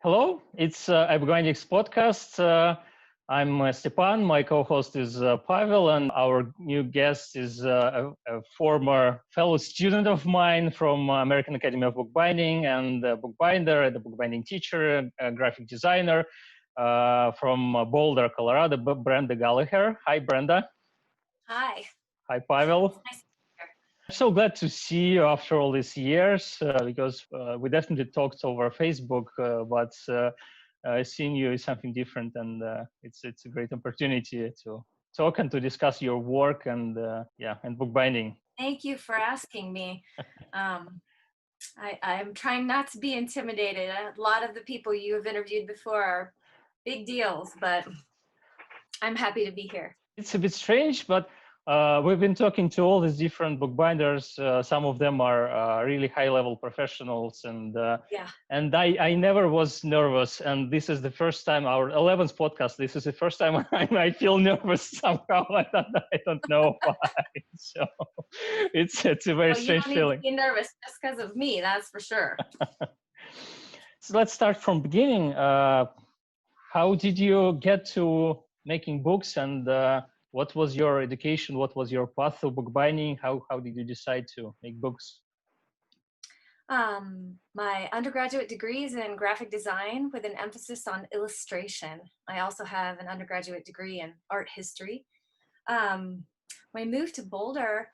Hello, it's iBookBinding's podcast. I'm Stepan. My co-host is Pavel, and our new guest is a former fellow student of mine from American Academy of Bookbinding and a bookbinder, and a bookbinding teacher, a graphic designer from Boulder, Colorado, Brenda Gallagher. Hi, Brenda. Hi. Hi, Pavel. Nice to be here. I'm so glad to see you after all these years because we definitely talked over Facebook, but seeing you is something different, and it's a great opportunity to talk and to discuss your work and and bookbinding. Thank you for asking me. I'm trying not to be intimidated. A lot of the people you have interviewed before are big deals, but I'm happy to be here. It's a bit strange, but we've been talking to all these different bookbinders. Some of them are really high-level professionals, and I never was nervous. And this is the first time, our 11th podcast. This is the first time I feel nervous somehow. I don't know why. So it's a very strange feeling. You don't need to be nervous just because of me. That's for sure. So let's start from beginning. How did you get to making books, and what was your education? What was your path to bookbinding? How did you decide to make books? My undergraduate degree is in graphic design with an emphasis on illustration. I also have an undergraduate degree in art history. When I moved to Boulder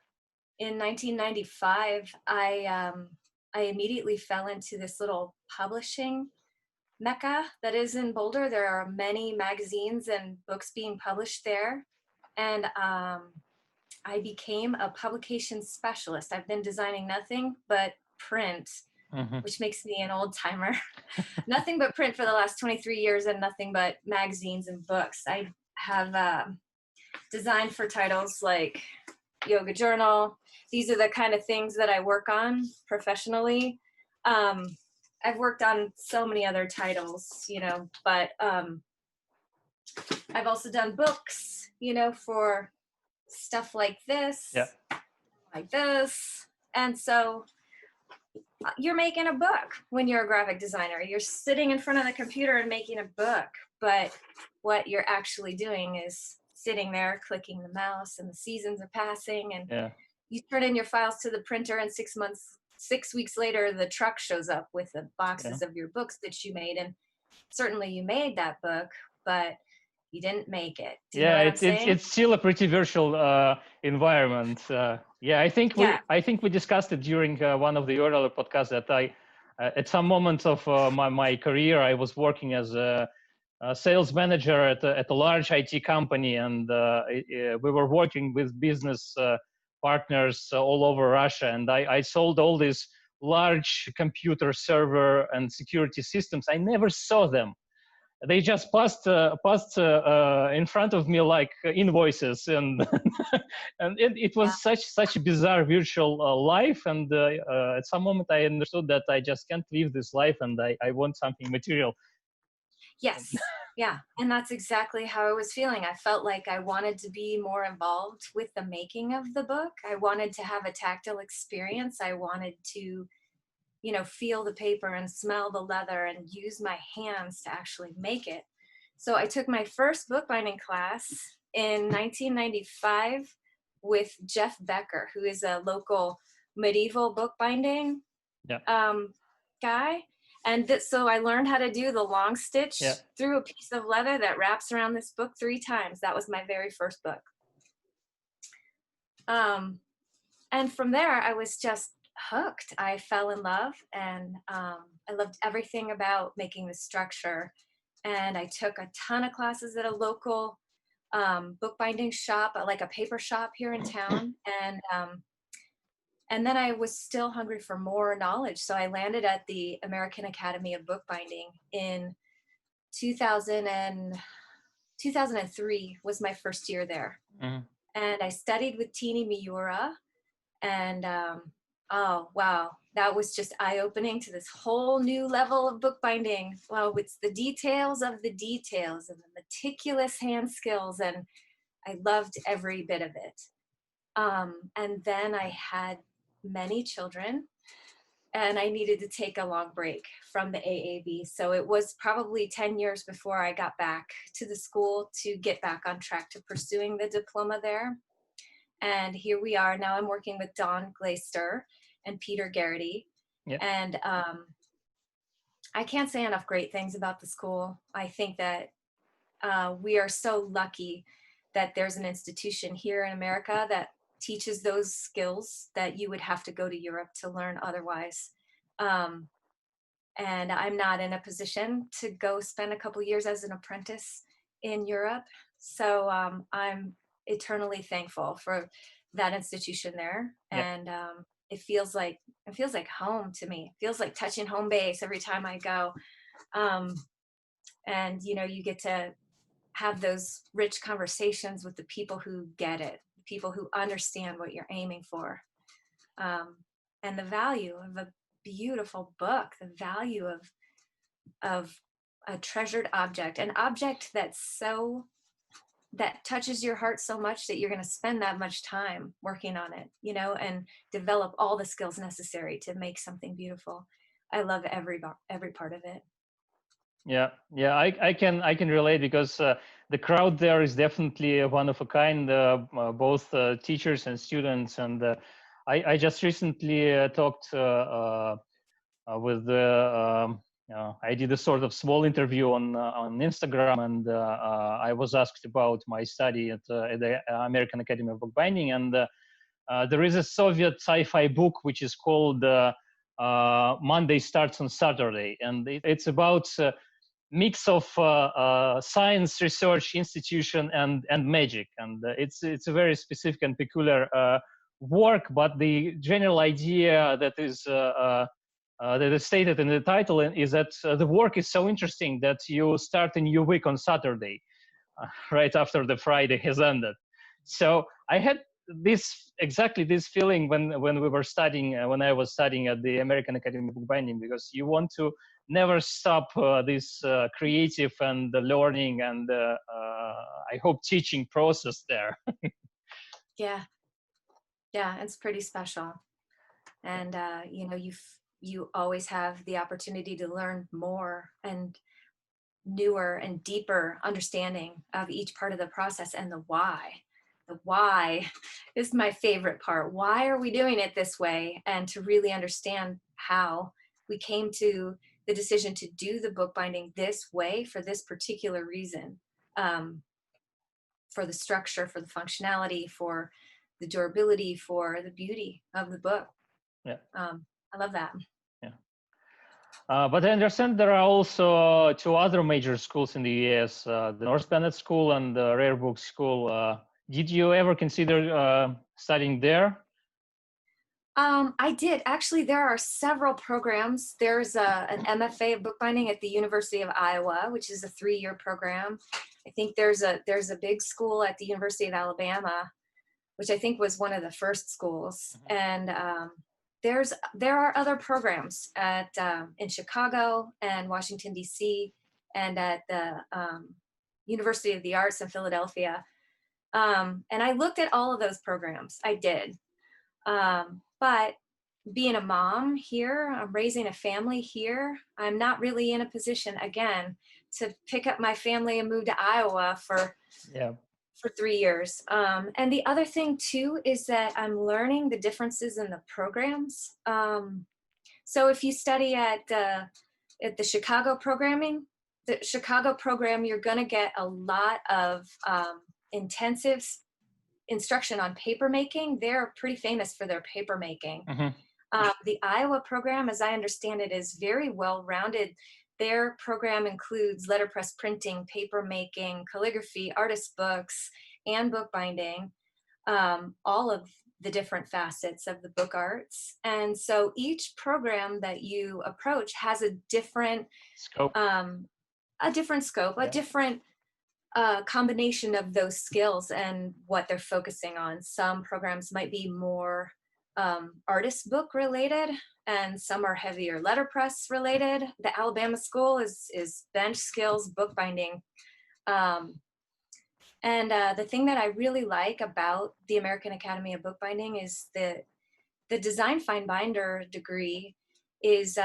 in 1995, I immediately fell into this little publishing mecca that is in Boulder. There are many magazines and books being published there. And I became a publication specialist. I've been designing nothing but print, which makes me an old timer. Nothing but print for the last 23 years and nothing but magazines and books. I have designed for titles like Yoga Journal. These are the kind of things that I work on professionally. I've worked on so many other titles, but I've also done books, for stuff like this, like this. And so you're making a book when you're a graphic designer. You're sitting in front of the computer and making a book, but what you're actually doing is sitting there clicking the mouse, and the seasons are passing, and you turn in your files to the printer, and 6 weeks later, the truck shows up with the boxes of your books that you made. And certainly you made that book, but you didn't make it. It's still a pretty virtual environment. I think we discussed it during one of the earlier podcasts that I, at some moment of my career, I was working as a sales manager at a large IT company, and we were working with business partners all over Russia, and I sold all these large computer server and security systems. I never saw them. They just passed in front of me like invoices, and and it was such a bizarre virtual life. And at some moment, I understood that I just can't live this life, and I want something material. Yes, and that's exactly how I was feeling. I felt like I wanted to be more involved with the making of the book. I wanted to have a tactile experience. I wanted to feel the paper and smell the leather and use my hands to actually make it. So I took my first bookbinding class in 1995 with Jeff Becker, who is a local medieval bookbinding guy. And so I learned how to do the long stitch through a piece of leather that wraps around this book 3 times. That was my very first book. And from there, I was just hooked. I fell in love, and I loved everything about making the structure. And I took a ton of classes at a local bookbinding shop, like a paper shop here in town. And then I was still hungry for more knowledge. So I landed at the American Academy of Bookbinding in 2003 was my first year there. And I studied with Tini Miura, and oh, wow. That was just eye-opening to this whole new level of bookbinding. Wow, it's the details of the details and the meticulous hand skills, and I loved every bit of it. And then I had many children, and I needed to take a long break from the AAB. So it was probably 10 years before I got back to the school to get back on track to pursuing the diploma there. And here we are. Now I'm working with Dawn Glaister and Peter Garrity. Yeah. And I can't say enough great things about the school. I think that we are so lucky that there's an institution here in America that teaches those skills that you would have to go to Europe to learn otherwise. And I'm not in a position to go spend a couple years as an apprentice in Europe. So I'm eternally thankful for that institution there. Yeah. And it feels like home to me. It feels like touching home base every time I go. And you get to have those rich conversations with the people who get it, people who understand what you're aiming for, and the value of a beautiful book, the value of a treasured object, an object that touches your heart so much that you're going to spend that much time working on it, and develop all the skills necessary to make something beautiful. I love every part of it. Yeah, I can relate, because the crowd there is definitely one of a kind, both teachers and students. And I just recently talked with I did a sort of small interview on Instagram, and I was asked about my study at the American Academy of Bookbinding. And there is a Soviet sci-fi book which is called Monday Starts on Saturday, and it's about mix of science research institution and magic. And it's a very specific and peculiar work, but the general idea that is stated in the title is that the work is so interesting that you start a new week on Saturday, right after the Friday has ended. So I had exactly this feeling when we were studying, when I was studying at the American Academy of Bookbinding, because you want to never stop this creative and the learning and I hope teaching process there. Yeah, it's pretty special. And you always have the opportunity to learn more and newer and deeper understanding of each part of the process. And the why is my favorite part. Why are we doing it this way? And to really understand how we came to the decision to do the bookbinding this way for this particular reason, for the structure, for the functionality, for the durability, for the beauty of the book. Yeah. I love that. Yeah. But I understand there are also two other major schools in the US, the North Bennett School and the Rare Book School. Did you ever consider studying there? I did. Actually, there are several programs. There's an MFA of bookbinding at the University of Iowa, which is a 3-year program. I think there's a big school at the University of Alabama, which I think was one of the first schools. And there are other programs at in Chicago and Washington, D.C., and at the University of the Arts in Philadelphia. And I looked at all of those programs. I did. But being a mom here, I'm raising a family here, I'm not really in a position, again, to pick up my family and move to Iowa for 3 years. And the other thing too is that I'm learning the differences in the programs. So if you study at the Chicago program, you're going to get a lot of intensive instruction on paper making. They're pretty famous for their paper making. The Iowa program, as I understand it, is very well rounded. Their program includes letterpress printing, paper making, calligraphy, artist books, and bookbinding, all of the different facets of the book arts. And so each program that you approach has a different scope, a different combination of those skills and what they're focusing on. Some programs might be more artist book related, and some are heavier letterpress related. The Alabama school is bench skills bookbinding. And the thing that I really like about the American Academy of Bookbinding is the design fine binder degree is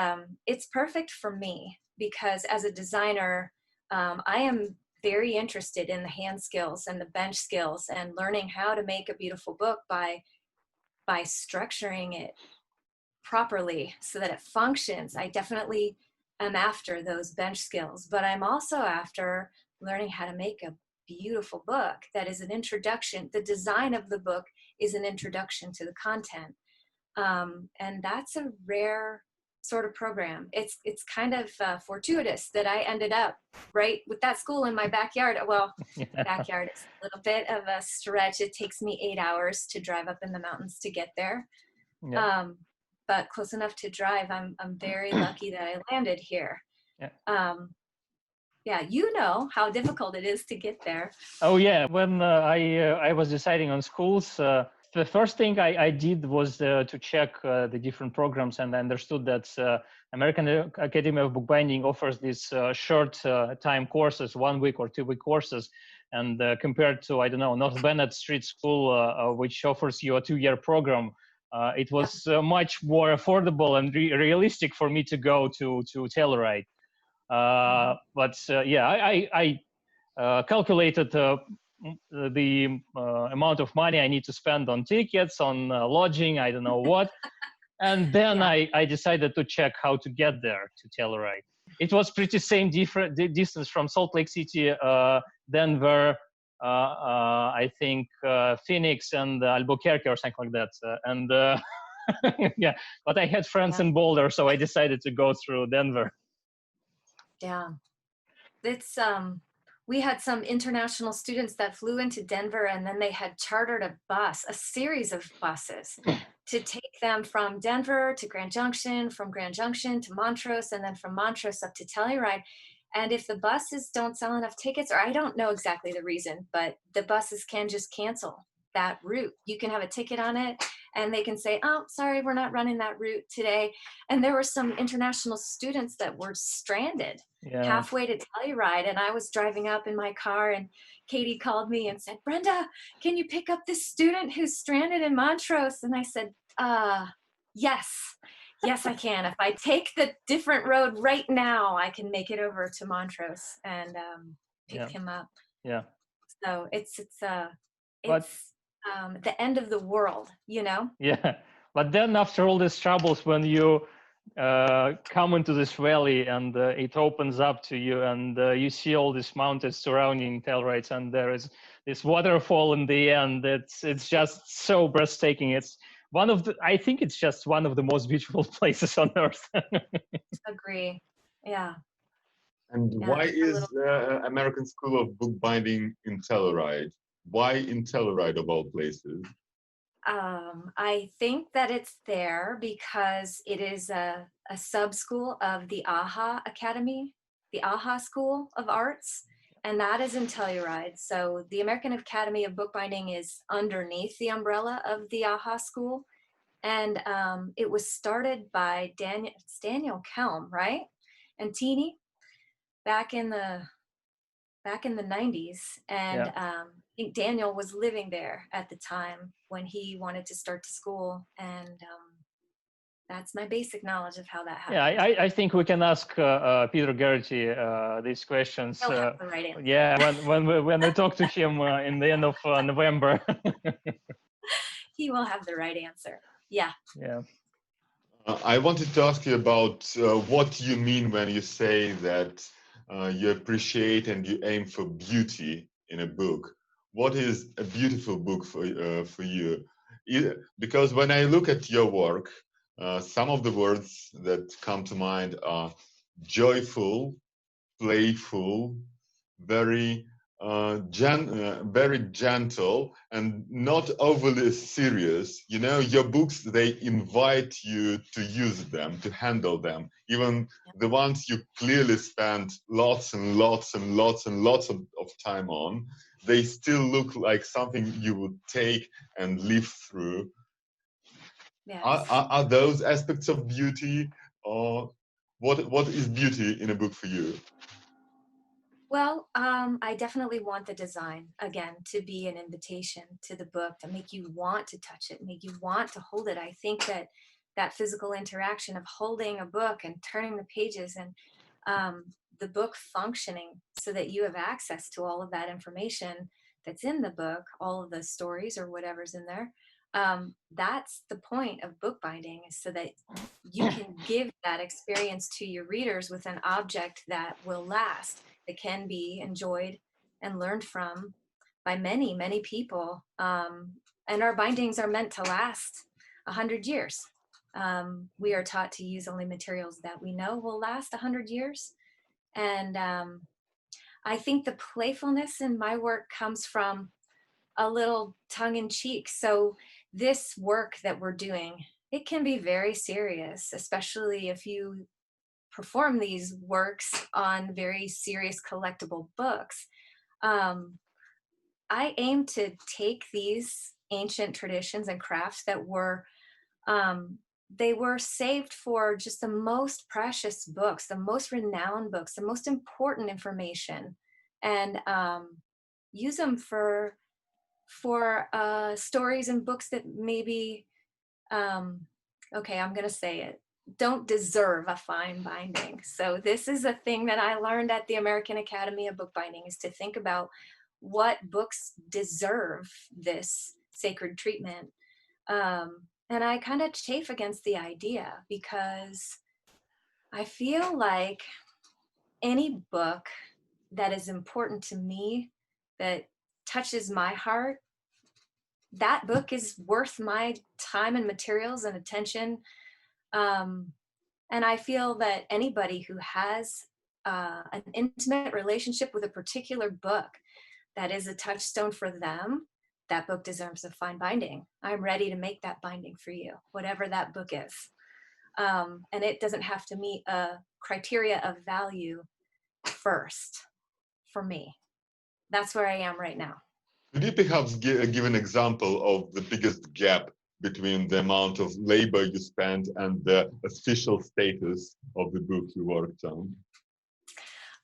it's perfect for me because as a designer, I am very interested in the hand skills and the bench skills and learning how to make a beautiful book by structuring it properly so that it functions. I definitely am after those bench skills, but I'm also after learning how to make a beautiful book that is an introduction. The design of the book is an introduction to the content. And that's a rare sort of program. It's kind of fortuitous that I ended up right with that school in my backyard. Well, backyard is a little bit of a stretch. It takes me 8 hours to drive up in the mountains to get there. Yeah. But close enough to drive. I'm very lucky that I landed here. Yeah. Yeah, you know how difficult it is to get there. Oh yeah, when I was deciding on schools, the first thing I did was to check the different programs, and I understood that American Academy of Bookbinding offers these short time courses, 1 week or 2 week courses, and compared to, I don't know, North Bennett Street School, which offers you a 2-year program, it was much more affordable and realistic for me to go to Telluride. But yeah, I calculated the amount of money I need to spend on tickets, on lodging, I don't know what. And then I decided to check how to get there to Telluride. It was pretty same different distance from Salt Lake City, Denver, I think Phoenix and Albuquerque or something like that. Yeah, but I had friends in Boulder, so I decided to go through Denver. Yeah, it's we had some international students that flew into Denver, and then they had chartered a series of buses to take them from Denver to Grand Junction, from Grand Junction to Montrose, and then from Montrose up to Telluride. And if the buses don't sell enough tickets, or I don't know exactly the reason, but the buses can just cancel that route. You can have a ticket on it and they can say, oh, sorry, we're not running that route today. And there were some international students that were stranded halfway to Telluride. And I was driving up in my car and Katie called me and said, Brenda, can you pick up this student who's stranded in Montrose? And I said, yes, I can. If I take the different road right now, I can make it over to Montrose and pick him up. Yeah. So it's the end of the world, you know? Yeah. But then after all these troubles, when you come into this valley and it opens up to you and you see all these mountains surrounding Telluride and there is this waterfall in the end, it's just so breathtaking. It's I think it's just one of the most beautiful places on earth. Agree. Yeah. And why is the American School of Bookbinding in Telluride? Why in Telluride of all places? I think that it's there because it is a sub-school of the AHA Academy, the AHA School of Arts, and that is in Telluride. So the American Academy of Bookbinding is underneath the umbrella of the AHA School. And it was started by Daniel Kelm, right? And Teeny back in the 90s. And I think Daniel was living there at the time when he wanted to start the school. And that's my basic knowledge of how that happened. Yeah, I think we can ask Peter Garrity these questions. He'll have the right answer. Yeah, when we talk to him in the end of November. He will have the right answer. Yeah. Yeah. I wanted to ask you about what you mean when you say that you appreciate and you aim for beauty in a book. What is a beautiful book for you? Because when I look at your work, some of the words that come to mind are joyful, playful, very very gentle, and not overly serious. You know, your books, they invite you to use them, to handle them. Even the ones you clearly spend lots and lots and lots and lots of time on, they still look like something you would take and live through. Yes. Are those aspects of beauty, or what is beauty in a book for you? Well, I definitely want the design, again, to be an invitation to the book, to make you want to touch it, make you want to hold it. I think that that physical interaction of holding a book and turning the pages, and the book functioning so that you have access to all of that information that's in the book, all of the stories or whatever's in there. That's the point of bookbinding, is so that you can give that experience to your readers with an object that will last, that can be enjoyed and learned from by many, many people. And our bindings are meant to last 100 years. We are taught to use only materials that we know will last 100 years. And I think the playfulness in my work comes from a little tongue-in-cheek. So this work that we're doing, it can be very serious, especially if you perform these works on very serious collectible books. I aim to take these ancient traditions and crafts that were they were saved for just the most precious books, the most renowned books, the most important information, and use them for stories and books that maybe, okay, I'm gonna say it, don't deserve a fine binding. So this is a thing that I learned at the American Academy of Bookbinding, is to think about what books deserve this sacred treatment. And I kind of chafe against the idea, because I feel like any book that is important to me, that touches my heart, that book is worth my time and materials and attention. And I feel that anybody who has an intimate relationship with a particular book that is a touchstone for them, that book deserves a fine binding. I'm ready to make that binding for you, whatever that book is. And it doesn't have to meet a criteria of value first for me. That's where I am right now. Could you perhaps give an example of the biggest gap between the amount of labor you spent and the official status of the book you worked on?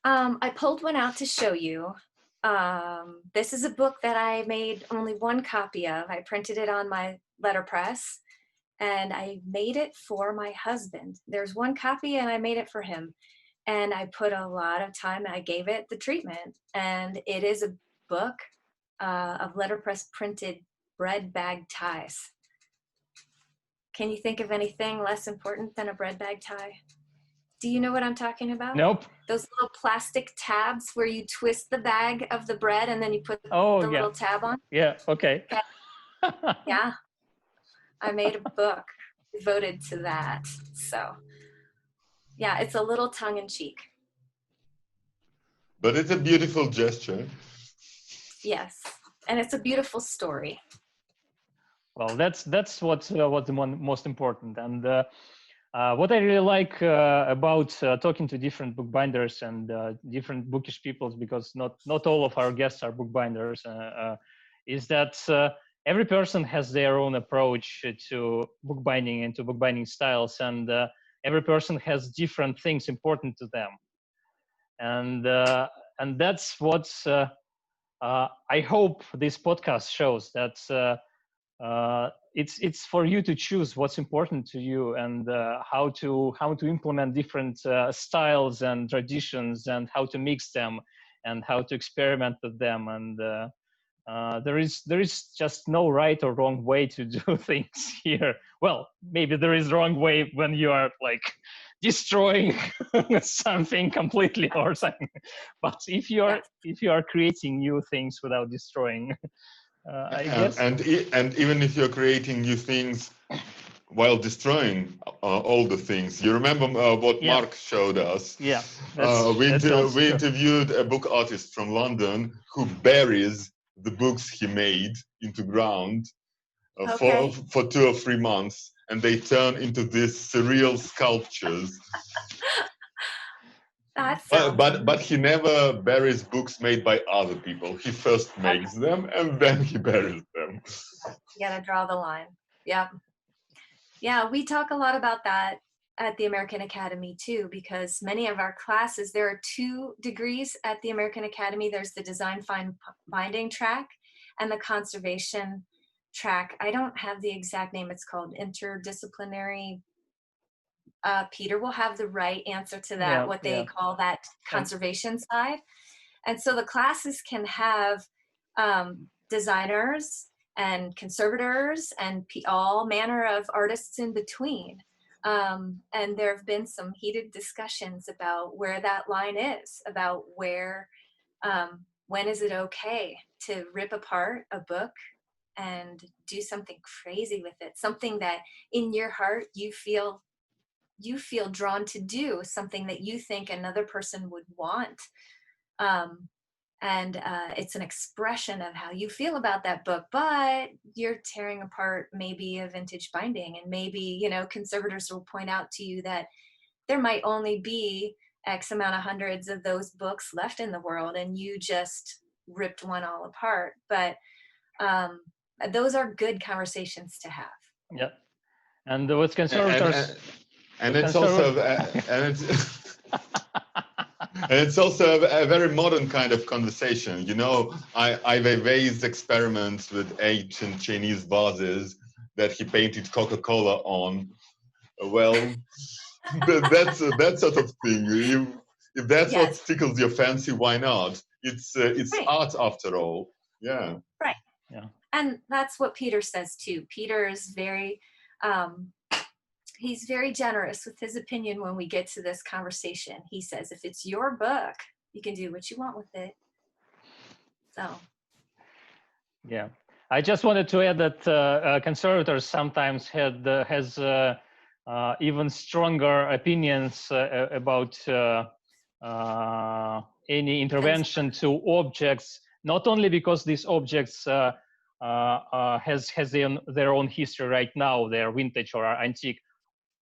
I pulled one out to show you. This is a book that I made only one copy of. I printed it on my letterpress, and I made it for my husband. There's one copy, and I made it for him. And I put a lot of time, I gave it the treatment. And it is a book of letterpress printed bread bag ties. Can you think of anything less important than a bread bag tie? Do you know what I'm talking about? Nope. Those little plastic tabs where you twist the bag of the bread and then you put the little tab on? Yeah, okay. Yeah. I made a book devoted to that. So, yeah, it's a little tongue-in-cheek. But it's a beautiful gesture. Yes, and it's a beautiful story. Well, that's what's the most important. And what I really like about talking to different bookbinders and different bookish peoples, because not all of our guests are bookbinders, is that every person has their own approach to bookbinding and to bookbinding styles, and every person has different things important to them. And that's what I hope this podcast shows, that it's for you to choose what's important to you, and how to implement different styles and traditions, and how to mix them, and how to experiment with them. And there is just no right or wrong way to do things here. Well, maybe there is wrong way when you are like destroying something completely or something. But if you are creating new things without destroying, I guess. And even if you're creating new things while destroying all the things, you remember what Mark showed us? Yeah, we interviewed a book artist from London who buries the books he made into ground for 2 or 3 months, and they turn into these surreal sculptures. But he never buries books made by other people. He first makes them and then he buries them. You gotta draw the line. Yeah. Yeah, we talk a lot about that at the American Academy too, because many of our classes, there are 2 degrees at the American Academy. There's the design fine binding track and the conservation track. I don't have the exact name. It's called interdisciplinary. Peter will have the right answer to that, what they call that conservation side. And so the classes can have designers and conservators and all manner of artists in between. And there have been some heated discussions about where that line is, about when is it okay to rip apart a book and do something crazy with it, something that in your heart you feel drawn to do, something that you think another person would want. And it's an expression of how you feel about that book, but you're tearing apart maybe a vintage binding, and maybe, conservators will point out to you that there might only be X amount of hundreds of those books left in the world, and you just ripped one all apart. But those are good conversations to have. Yeah. And with conservators... And it's also it's also a very modern kind of conversation. Ai Weiwei's experiments with ancient Chinese vases that he painted Coca-Cola on. Well, that sort of thing. If that's what tickles your fancy, why not? It's right. Art after all. Yeah. Right. Yeah. And that's what Peter says too. Peter is very. He's very generous with his opinion when we get to this conversation. He says, if it's your book, you can do what you want with it. So. Yeah. I just wanted to add that conservators sometimes has even stronger opinions about any intervention to objects, not only because these objects has their own history right now, they're vintage or antique,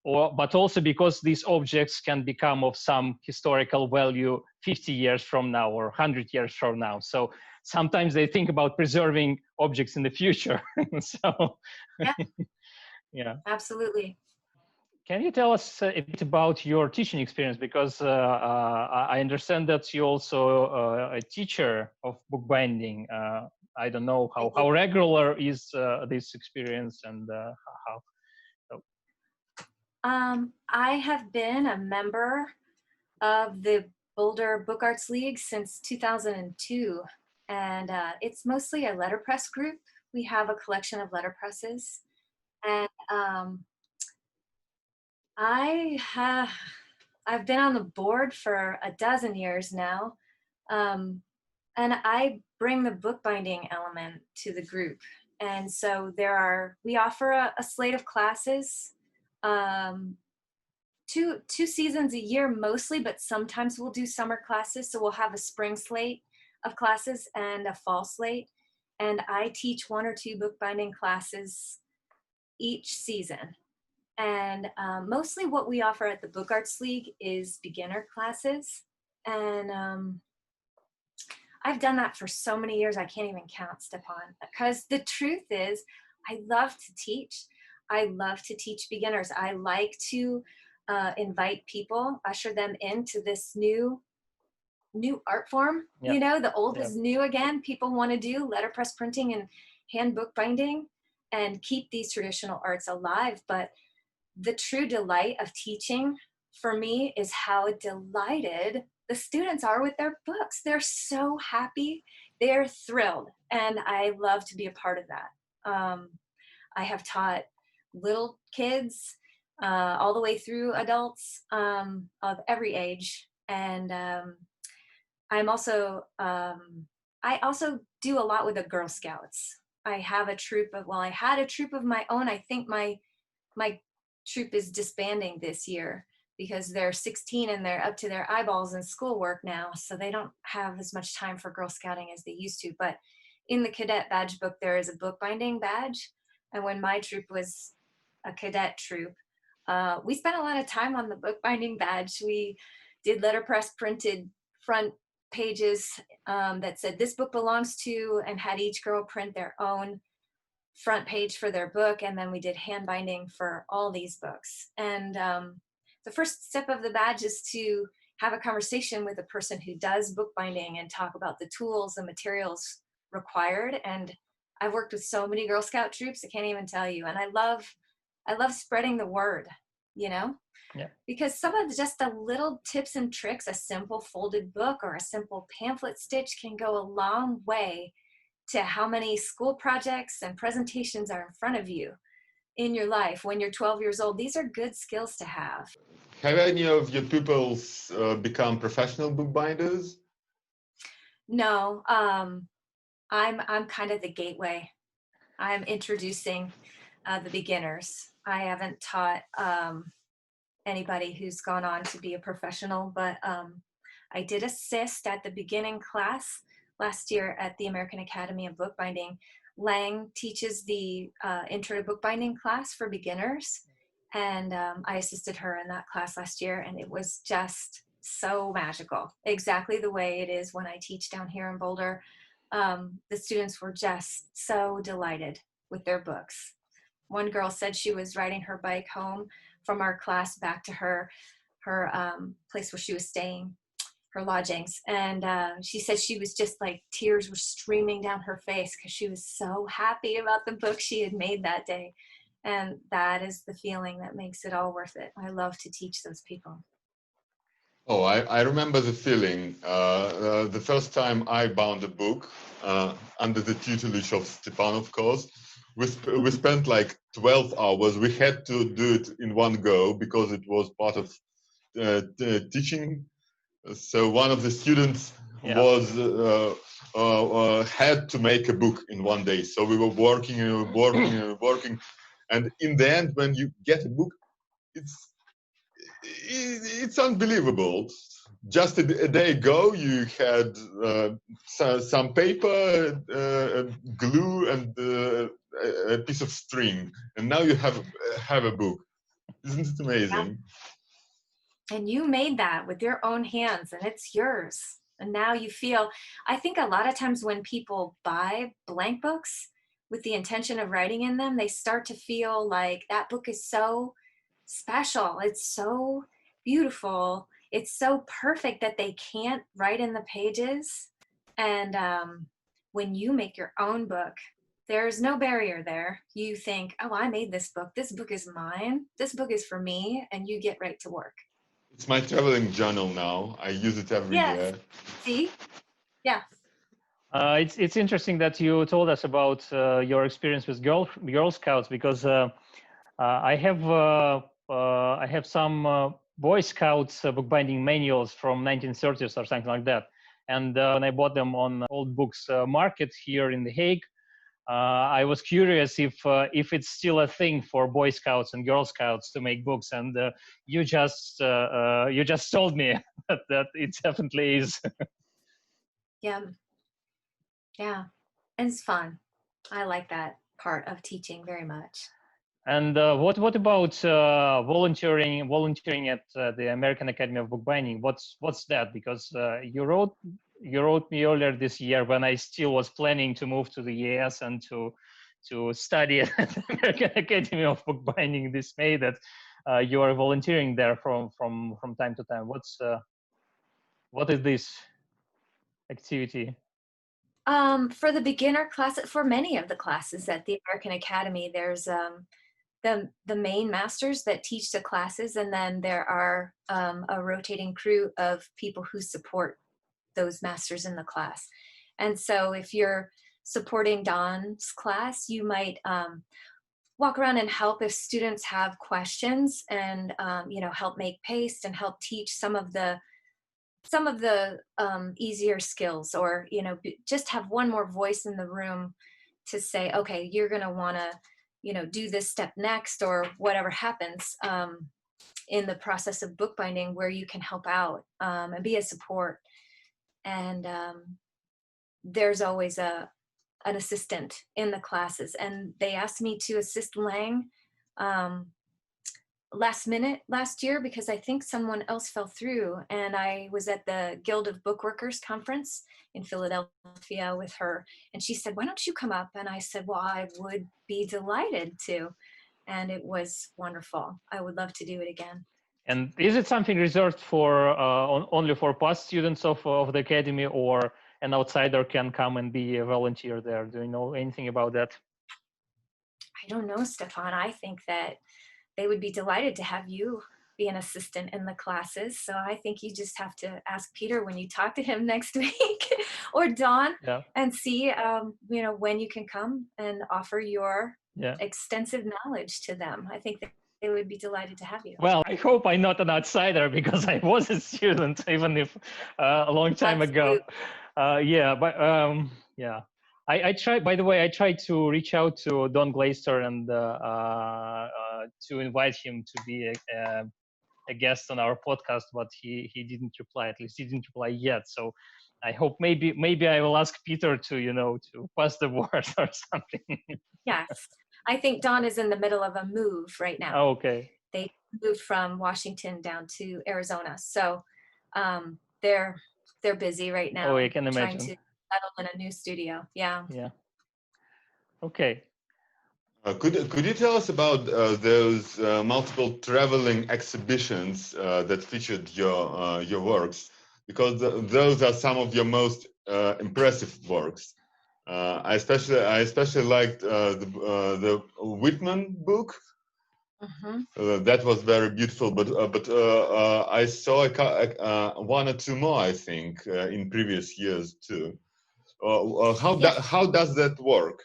but also because these objects can become of some historical value 50 years from now or 100 years from now. So sometimes they think about preserving objects in the future. So, yeah. Absolutely. Can you tell us a bit about your teaching experience? Because I understand that you're also a teacher of bookbinding. I don't know how regular is this experience and how. I have been a member of the Boulder Book Arts League since 2002, and it's mostly a letterpress group. We have a collection of letterpresses, and I've been on the board for a dozen years now, and I bring the bookbinding element to the group. And so we offer a slate of classes. Two seasons a year mostly, but sometimes we'll do summer classes. So we'll have a spring slate of classes and a fall slate. And I teach 1 or 2 bookbinding classes each season. And mostly what we offer at the Book Arts League is beginner classes. And I've done that for so many years, I can't even count, Stepan, because the truth is I love to teach. I love to teach beginners. I like to invite people, usher them into this new art form. Yep. The old is new again. People want to do letterpress printing and hand bookbinding and keep these traditional arts alive. But the true delight of teaching for me is how delighted the students are with their books. They're so happy. They're thrilled. And I love to be a part of that. I have taught little kids all the way through adults of every age. And I also do a lot with the Girl Scouts. I have a troop of, I had a troop of my own. I think my troop is disbanding this year because they're 16 and they're up to their eyeballs in schoolwork now. So they don't have as much time for Girl Scouting as they used to. But in the cadet badge book, there is a bookbinding badge. And when my troop was a cadet troop, we spent a lot of time on the bookbinding badge. We did letterpress printed front pages that said this book belongs to, and had each girl print their own front page for their book. And then we did hand binding for all these books. And the first step of the badge is to have a conversation with a person who does bookbinding and talk about the tools and materials required. And I've worked with so many Girl Scout troops, I can't even tell you. And I love spreading the word, you know? Yeah. Because some of just the little tips and tricks, a simple folded book or a simple pamphlet stitch can go a long way to how many school projects and presentations are in front of you in your life when you're 12 years old. These are good skills to have. Have any of your pupils become professional bookbinders? No, I'm kind of the gateway. I'm introducing the beginners. I haven't taught anybody who's gone on to be a professional, but I did assist at the beginning class last year at the American Academy of Bookbinding. Lang teaches the Intro to Bookbinding class for beginners, and I assisted her in that class last year, and it was just so magical, exactly the way it is when I teach down here in Boulder. The students were just so delighted with their books. One girl said she was riding her bike home from our class back to her place where she was staying, her lodgings, and she said she was just like, tears were streaming down her face because she was so happy about the book she had made that day. And that is the feeling that makes it all worth it. I love to teach those people. Oh, I remember the feeling. The first time I bound a book under the tutelage of Stepan, of course, we spent like 12 hours. We had to do it in one go because it was part of teaching. So one of the students was had to make a book in one day. So we were working and working and working. And in the end, when you get a book, it's unbelievable. Just a day ago, you had some paper, glue, and a piece of string, and now you have a book. Isn't it amazing? Yeah. And you made that with your own hands, and it's yours. And now you feel, I think a lot of times when people buy blank books with the intention of writing in them, they start to feel like that book is so special. It's so beautiful. It's so perfect that they can't write in the pages. And when you make your own book, there's no barrier there. You think, oh, I made this book. This book is mine. This book is for me. And you get right to work. It's my traveling journal now. I use it every year. See? Yeah. It's interesting that you told us about your experience with Girl Scouts, because I have some Boy Scouts bookbinding manuals from 1930s or something like that, and when I bought them on old books market here in The Hague, I was curious if it's still a thing for Boy Scouts and Girl Scouts to make books, and you just told me that it definitely is. Yeah. And it's fun. I like that part of teaching very much. And what about volunteering at the American Academy of Bookbinding? What's that? Because you wrote me earlier this year, when I still was planning to move to the US and to study at the American Academy of Bookbinding this May, that you are volunteering there from time to time. What is this activity? For the beginner class, for many of the classes at the American Academy, there's the main masters that teach the classes, and then there are a rotating crew of people who support those masters in the class. And so if you're supporting Don's class, you might walk around and help if students have questions, and help make paste and help teach some of the easier skills, or just have one more voice in the room to say, okay, you're going to want to do this step next, or whatever happens in the process of bookbinding, where you can help out and be a support. And there's always an assistant in the classes, and they asked me to assist Lang last minute last year because I think someone else fell through, and I was at the Guild of Bookworkers conference in Philadelphia with her, and she said, why don't you come up? And I said, well, I would be delighted to. And it was wonderful. I would love to do it again. And is it something reserved for only for past students of the academy, or an outsider can come and be a volunteer there. Do you know anything about that? I don't know, Stefan. I think that they would be delighted to have you be an assistant in the classes. So I think you just have to ask Peter when you talk to him next week, or Dawn, Yeah. and see, when you can come and offer your extensive knowledge to them. I think that they would be delighted to have you. Well, I hope I'm not an outsider, because I was a student, even if a long time ago. I tried. By the way, I tried to reach out to Don Glaister and to invite him to be a guest on our podcast, but he didn't reply. At least he didn't reply yet. So I hope maybe I will ask Peter to pass the word or something. Yes, I think Don is in the middle of a move right now. Oh, okay. They moved from Washington down to Arizona, so they're busy right now. Oh, I can imagine. Trying to settle in a new studio. Yeah. Yeah. Okay. Could you tell us about those multiple traveling exhibitions that featured your works? Because those are some of your most impressive works. I especially liked the Whitman book. Mm-hmm. That was very beautiful, but I saw one or two more, I think, in previous years too. How does that work?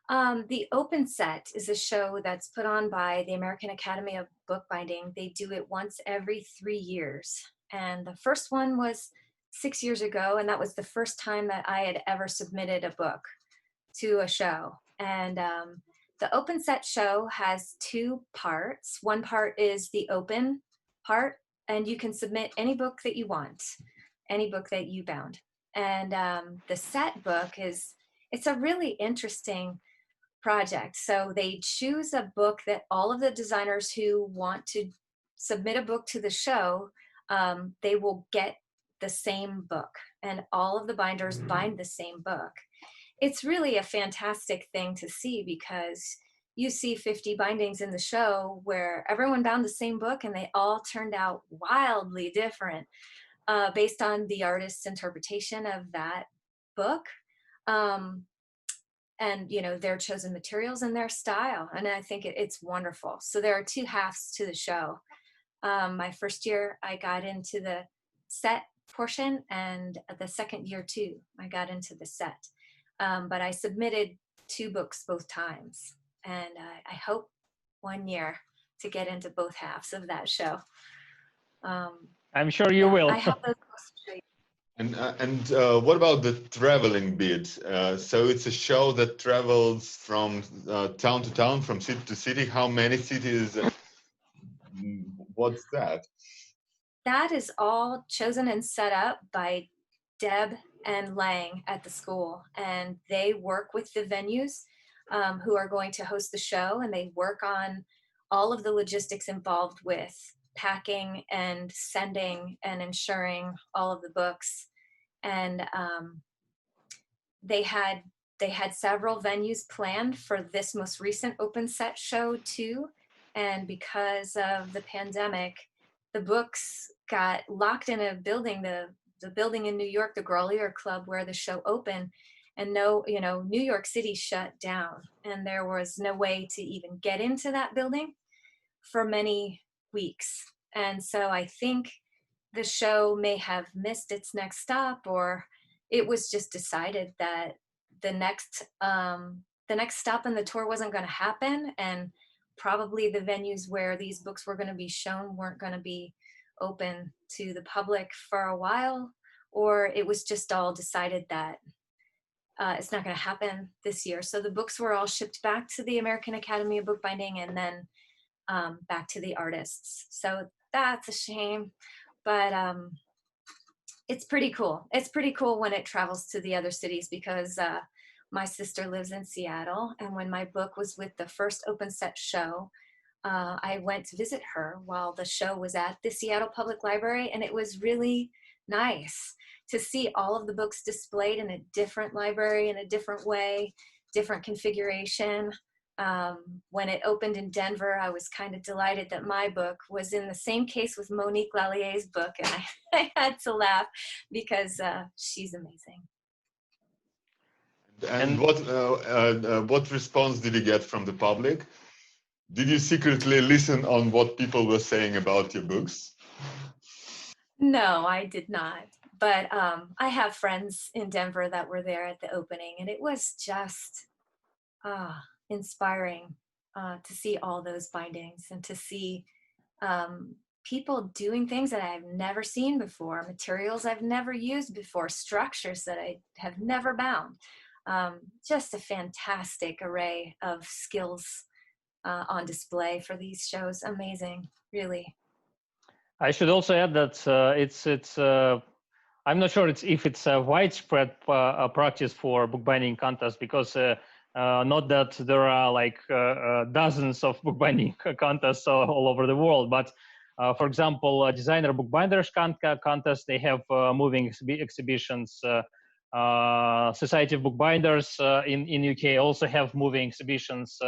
The Open Set is a show that's put on by the American Academy of Bookbinding. They do it once every 3 years. And the first one was 6 years ago, and that was the first time that I had ever submitted a book to a show. And the Open Set show has 2 parts. One part is the open part, and you can submit any book that you want, any book that you bound. And the set book it's a really interesting project. So they choose a book that all of the designers who want to submit a book to the show, they will get the same book, and all of the binders bind the same book. It's really a fantastic thing to see, because you see 50 bindings in the show where everyone bound the same book and they all turned out wildly different based on the artist's interpretation of that book. And their chosen materials and their style, and I think it's wonderful. So there are 2 halves to the show. My first year I got into the set portion, and the second year too I got into the set, but I submitted 2 books both times, and I hope one year to get into both halves of that show. I'm sure you will. I have those books to show you. And what about the traveling bit? So it's a show that travels from town to town, from city to city. How many cities? What's that? That is all chosen and set up by Deb and Lang at the school. And they work with the venues who are going to host the show, and they work on all of the logistics involved with packing and sending and ensuring all of the books. And they had several venues planned for this most recent Open Set show too. And because of the pandemic, the books got locked in a building, the building in New York, the Grolier Club, where the show opened. And New York City shut down, and there was no way to even get into that building for many weeks. And so I think the show may have missed its next stop, or it was just decided that the next stop in the tour wasn't going to happen, and probably the venues where these books were going to be shown weren't going to be open to the public for a while, or it was just all decided that it's not going to happen this year. So the books were all shipped back to the American Academy of Bookbinding, and then back to the artists. So that's a shame, but it's pretty cool. It's pretty cool when it travels to the other cities, because my sister lives in Seattle, and when my book was with the first Open Set show, I went to visit her while the show was at the Seattle Public Library, and it was really nice to see all of the books displayed in a different library in a different way, different configuration. When it opened in Denver, I was kind of delighted that my book was in the same case with Monique Lallier's book, and I had to laugh because she's amazing. And what response did you get from the public? Did you secretly listen on what people were saying about your books? No, I did not. But I have friends in Denver that were there at the opening, and it was just inspiring to see all those bindings and to see people doing things that I've never seen before, materials I've never used before, structures that I have never bound. Just a fantastic array of skills on display for these shows. Amazing, really. I should also add that I'm not sure if it's a widespread practice for bookbinding contests, because not that there are like dozens of bookbinding contests all over the world, but for example, designer bookbinders contest, they have moving exhibitions. Society of Bookbinders in UK also have moving exhibitions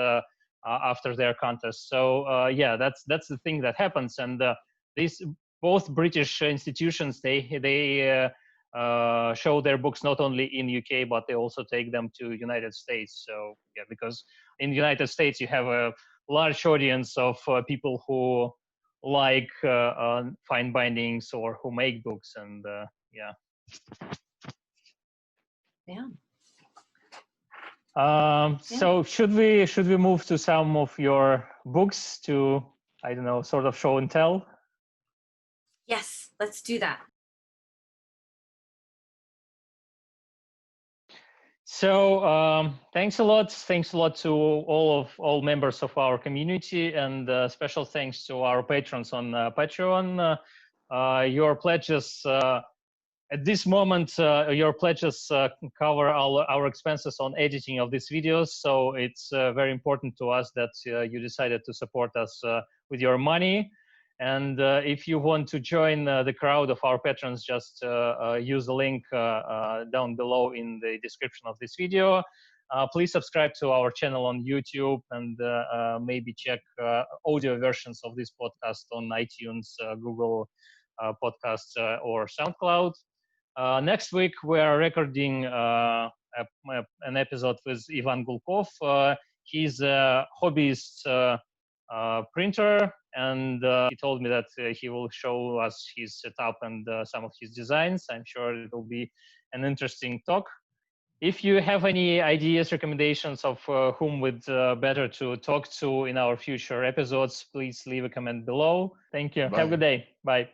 after their contest. So yeah, that's the thing that happens, and these both British institutions, they show their books not only in UK, but they also take them to United States. So yeah, because in the United States you have a large audience of people who like fine bindings or who make books, and yeah. So should we move to some of your books to, I don't know, sort of show and tell? Yes, let's do that. So thanks a lot to all members of our community, and special thanks to our patrons on Patreon. Your pledges at this moment, your pledges cover our expenses on editing of these videos, so it's very important to us that you decided to support us with your money. And if you want to join the crowd of our patrons, just use the link down below in the description of this video. Please subscribe to our channel on YouTube, and maybe check audio versions of this podcast on iTunes, Google Podcasts, or SoundCloud. Next week, we are recording an episode with Ivan Gulkov. He's a hobbyist printer, and he told me that he will show us his setup and some of his designs. I'm sure it will be an interesting talk. If you have any ideas, recommendations of whom would better to talk to in our future episodes, please leave a comment below. Thank you. Bye. Have a good day. Bye.